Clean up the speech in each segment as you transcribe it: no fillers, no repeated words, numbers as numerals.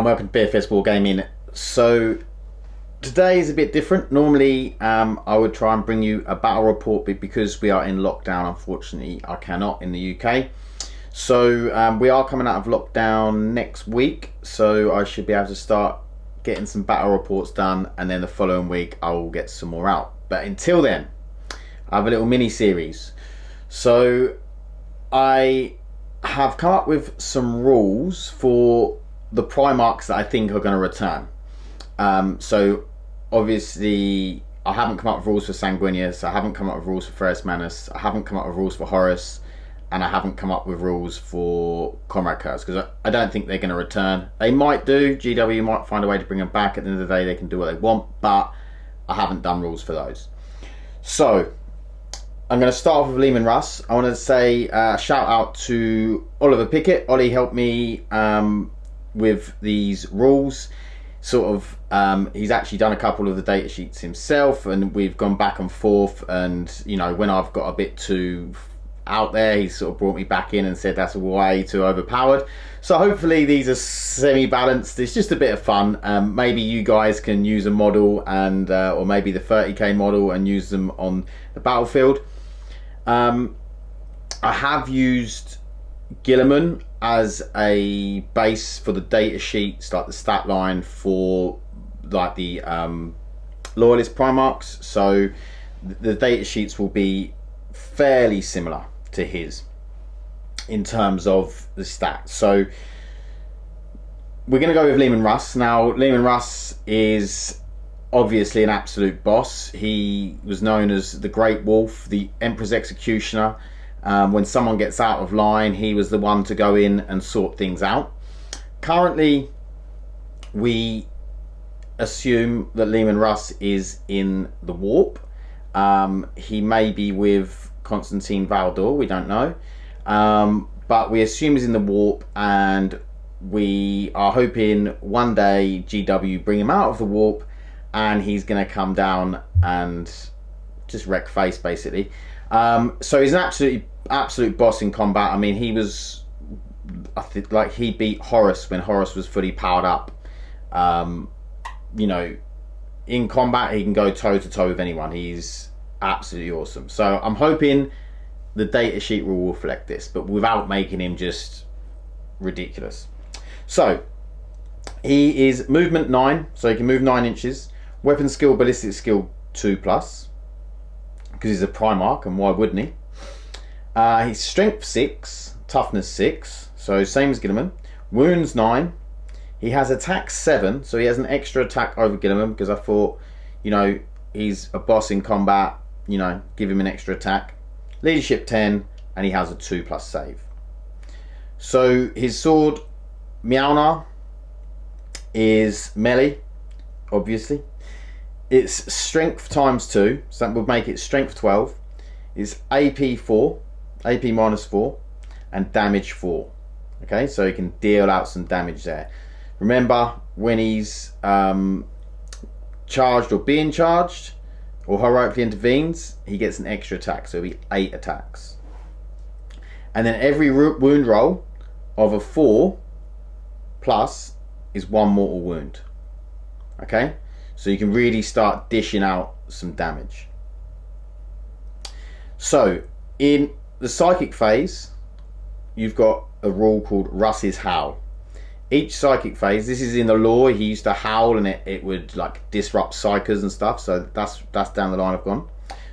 welcome to BFS Wargaming. So today is a bit different. Normally I would try and bring you a battle report, but because we are in lockdown, unfortunately I cannot in the UK. So we are coming out of lockdown next week, so I should be able to start getting some battle reports done, and then the following week I will get some more out. But until then, I have a little mini series. So I have come up with some rules for the Primarchs that I think are going to return. So obviously I haven't come up with rules for Sanguinius, I haven't come up with rules for Ferrus Manus, I haven't come up with rules for Horus, and I haven't come up with rules for Comrade Curse, because I don't think they're going to return. They might do, GW might find a way to bring them back. At the end of the day they can do what they want, but I haven't done rules for those. So I'm going to start off with Lemun Russ. I want to say shout out to Oliver Pickett. Ollie helped me with these rules. Sort of, he's actually done a couple of the data sheets himself, and we've gone back and forth. And you know, when I've got a bit too out there, he sort of brought me back in and said that's way too overpowered. So hopefully these are semi-balanced. It's just a bit of fun. Maybe you guys can use a model and or maybe the 40k model and use them on the battlefield. I have used Lemun as a base for the data sheets, like the stat line for like the Loyalist Primarchs. So the data sheets will be fairly similar to his in terms of the stats. So we're going to go with Lemun Russ. Now Lemun Russ is obviously an absolute boss. He was known as the Great Wolf, the Emperor's Executioner. When someone gets out of line, he was the one to go in and sort things out. Currently, we assume that Lemun Russ is in the warp. He may be with Constantine Valdor, we don't know. But we assume he's in the warp, and we are hoping one day GW bring him out of the warp and he's going to come down and just wreck face, basically. So he's an absolute boss in combat. I mean, he was, I think, like, he beat Horus when Horus was fully powered up. You know, in combat he can go toe to toe with anyone. He's absolutely awesome. So I'm hoping the data sheet will reflect this, but without making him just ridiculous. So he is movement 9, so he can move 9 inches. Weapon skill, ballistic skill 2+, because he's a Primarch, and why wouldn't he? He's strength 6, toughness 6, so same as Lemun. Wounds 9. He has attack 7, so he has an extra attack over Lemun, because I thought, you know, he's a boss in combat, you know, give him an extra attack. Leadership 10, and he has a 2+ save. So his sword, Mjolnir, is melee, obviously. It's strength times 2, so that would make it strength 12. It's AP 4, AP -4, and damage 4. Okay, so he can deal out some damage there. Remember, when he's charged or being charged, or heroically intervenes, he gets an extra attack, so it'll be 8 attacks. And then every wound roll of a 4+ is 1 mortal wound. Okay, so you can really start dishing out some damage. So in the psychic phase, you've got a rule called Russ's Howl. Each psychic phase, this is in the lore, he used to howl and it would like disrupt psychers and stuff, so that's down the line I've gone.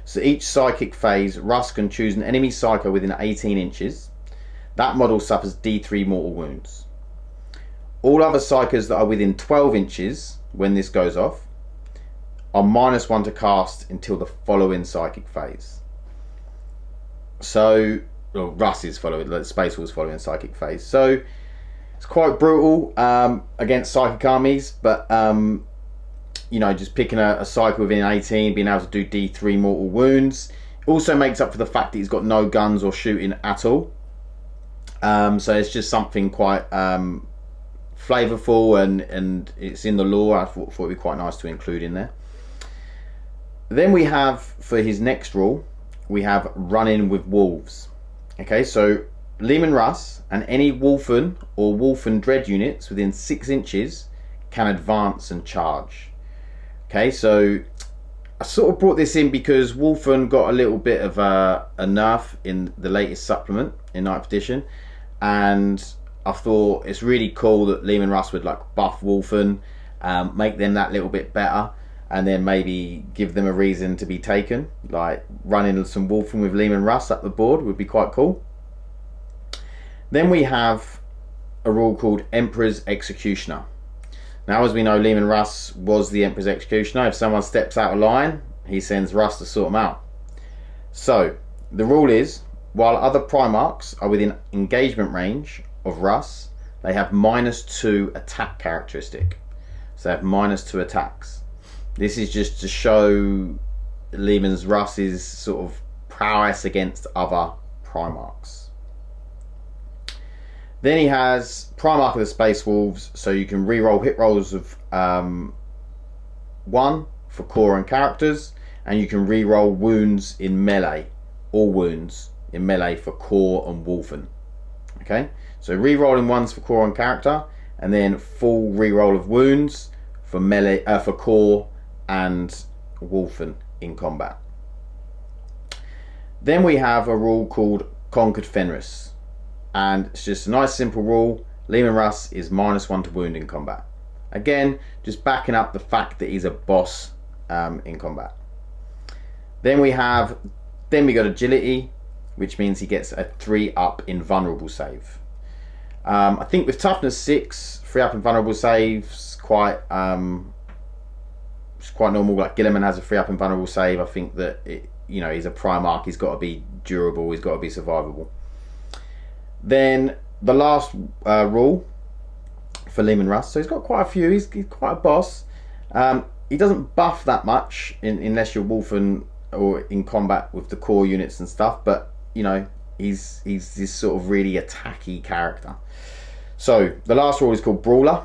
So each psychic phase, Russ can choose an enemy psycho within 18 inches. That model suffers D3 mortal wounds. All other psychers that are within 12 inches when this goes off are -1 to cast until the following psychic phase. So, well, Russ is following, like Space Wolf's following psychic phase. So it's quite brutal against psychic armies, but you know, just picking a psycho within 18, being able to do D3 mortal wounds. It also makes up for the fact that he's got no guns or shooting at all. So it's just something quite flavorful, and it's in the lore. I thought it'd be quite nice to include in there. Then we have, for his next rule, we have running with wolves. Okay, so Lemun Russ and any Wolfen or Wolfen Dread units within 6 inches can advance and charge. Okay, so I sort of brought this in because Wolfen got a little bit of a nerf in the latest supplement in 9th edition, and I thought it's really cool that Lemun Russ would like buff Wolfen, make them that little bit better, and then maybe give them a reason to be taken. Like running some Wolfen with Lemun Russ up the board would be quite cool. Then we have a rule called Emperor's Executioner. Now, as we know, Lemun Russ was the Emperor's Executioner. If someone steps out of line, he sends Russ to sort them out. So the rule is, while other Primarchs are within engagement range of Russ, they have -2 attack characteristic. So they have -2 attacks. This is just to show Lemun Russ's sort of prowess against other Primarchs. Then he has Primarch of the Space Wolves, so you can re-roll hit rolls of 1 for core and characters, and you can re-roll wounds in melee, all wounds in melee for core and Wolfen. Okay, so re-rolling 1s for core and character, and then full re-roll of wounds for melee, for core and Wolfen in combat. Then we have a rule called Conquered Fenris. And it's just a nice simple rule. Lemun Russ is -1 to wound in combat. Again, just backing up the fact that he's a boss in combat. Then we got agility, which means he gets a 3 up in vulnerable save. I think with toughness 6, 3 up in vulnerable saves quite it's quite normal. Like Guilliman has a 3 up in vulnerable save. I think that he's a Primarch. He's got to be durable. He's got to be survivable. Then the last rule for Lemun Russ, so he's got quite a few. He's quite a boss. He doesn't buff that much unless you're Wolfen or in combat with the core units and stuff. But he's this sort of really attacky character. So the last rule is called Brawler.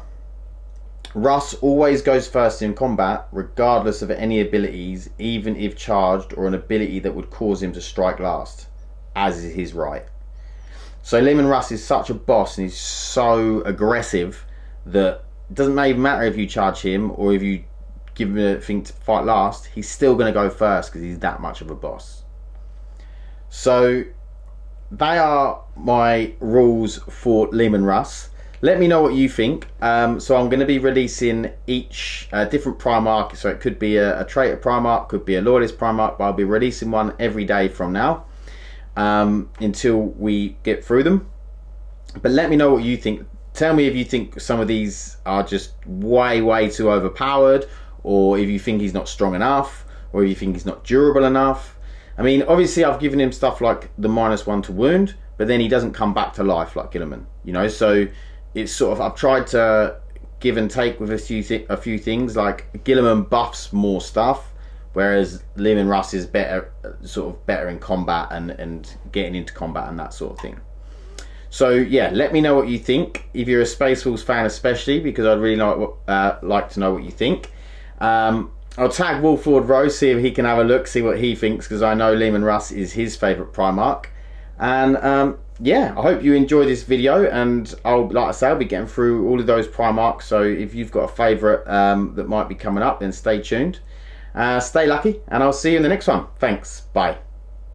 Russ always goes first in combat, regardless of any abilities, even if charged or an ability that would cause him to strike last, as is his right. So Lemun Russ is such a boss and he's so aggressive that it doesn't even matter if you charge him or if you give him a thing to fight last, he's still going to go first because he's that much of a boss. So they are my rules for Lemun Russ. Let me know what you think. So I'm going to be releasing each different Primarch. So it could be a traitor Primarch, could be a loyalist Primarch, but I'll be releasing one every day from now. Until we get through them. But let me know what you think. Tell me if you think some of these are just way too overpowered, or if you think he's not strong enough, or if you think he's not durable enough. I mean, obviously I've given him stuff like the -1 to wound, but then he doesn't come back to life like Guilliman, so it's sort of, I've tried to give and take with a few things. Like Guilliman buffs more stuff, whereas Lemun Russ is better in combat and getting into combat and that sort of thing. So yeah, let me know what you think. If you're a Space Wolves fan especially, because I'd really like to know what you think. I'll tag Wolford Rose, see if he can have a look, see what he thinks, because I know Lemun Russ is his favourite Primarch. And yeah, I hope you enjoyed this video, and like I say, I'll be getting through all of those Primarchs. So if you've got a favourite that might be coming up, then stay tuned. Stay lucky, and I'll see you in the next one. Thanks. Bye.